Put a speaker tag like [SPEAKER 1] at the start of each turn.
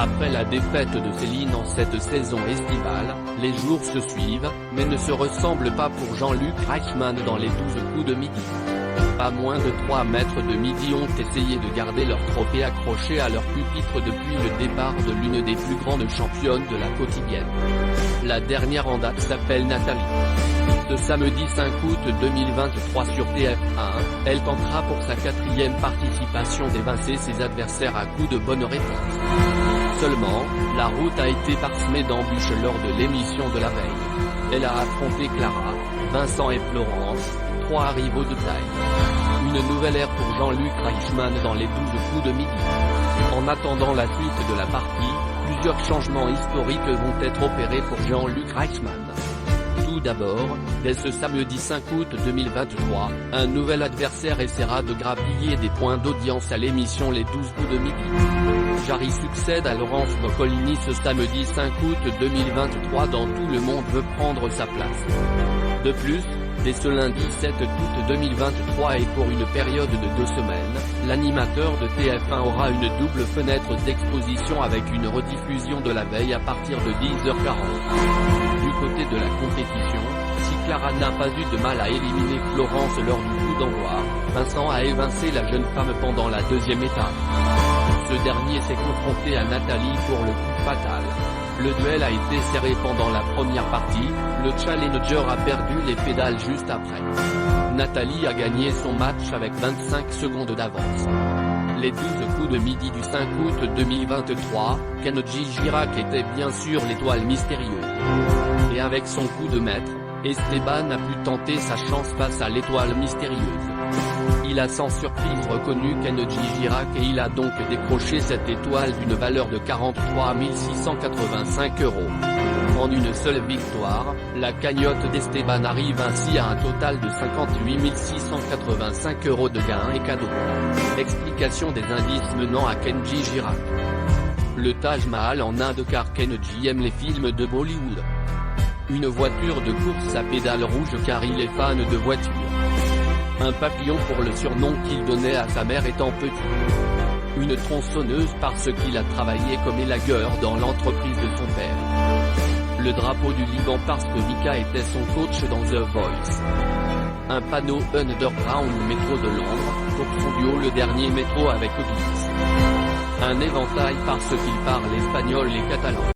[SPEAKER 1] Après la défaite de Céline en cette saison estivale, les jours se suivent, mais ne se ressemblent pas pour Jean-Luc Reichmann dans les 12 coups de midi. À moins de 3 mètres de midi ont essayé de garder leur trophée accroché à leur pupitre depuis le départ de l'une des plus grandes championnes de la quotidienne. La dernière en date s'appelle Nathalie. Ce samedi 5 août 2023 sur TF1, elle tentera pour sa 4e participation d'évincer ses adversaires à coups de bonnes réponses. Seulement, la route a été parsemée d'embûches lors de l'émission de la veille. Elle a affronté Clara, Vincent et Florence, 3 rivaux de taille. Une nouvelle ère pour Jean-Luc Reichmann dans les 12 coups de midi. En attendant la suite de la partie, plusieurs changements historiques vont être opérés pour Jean-Luc Reichmann. Tout d'abord, dès ce samedi 5 août 2023, un nouvel adversaire essaiera de grappiller des points d'audience à l'émission Les 12 coups de midi. Jarry succède à Laurence Boccolini ce samedi 5 août 2023 dans Tout le monde veut prendre sa place. De plus, dès ce lundi 7 août 2023 et pour une période de 2 semaines, l'animateur de TF1 aura une double fenêtre d'exposition avec une rediffusion de la veille à partir de 10h40. Du côté de la compétition, si Clara n'a pas eu de mal à éliminer Florence lors du coup d'envoi, Vincent a évincé la jeune femme pendant la 2e étape. Ce dernier s'est confronté à Nathalie pour le coup fatal. Le duel a été serré pendant la première partie, le challenger a perdu les pédales juste après. Nathalie a gagné son match avec 25 secondes d'avance. Les 12 coups de midi du 5 août 2023, Kenji Girac était bien sûr l'étoile mystérieuse. Et avec son coup de maître, Esteban a pu tenter sa chance face à l'étoile mystérieuse. Il a sans surprise reconnu Kenji Girac et il a donc décroché cette étoile d'une valeur de 43 685 €. En une seule victoire, la cagnotte d'Esteban arrive ainsi à un total de 58 685 € de gains et cadeaux. Explication des indices menant à Kenji Girac. Le Taj Mahal en Inde car Kenji aime les films de Bollywood. Une voiture de course à pédales rouges car il est fan de voitures. Un papillon pour le surnom qu'il donnait à sa mère étant petit. Une tronçonneuse parce qu'il a travaillé comme élagueur dans l'entreprise de son père. Le drapeau du Liban parce que Mika était son coach dans The Voice. Un panneau Underground métro de Londres, pour son duo le dernier métro avec Glitz. Un éventail parce qu'il parle espagnol et catalan.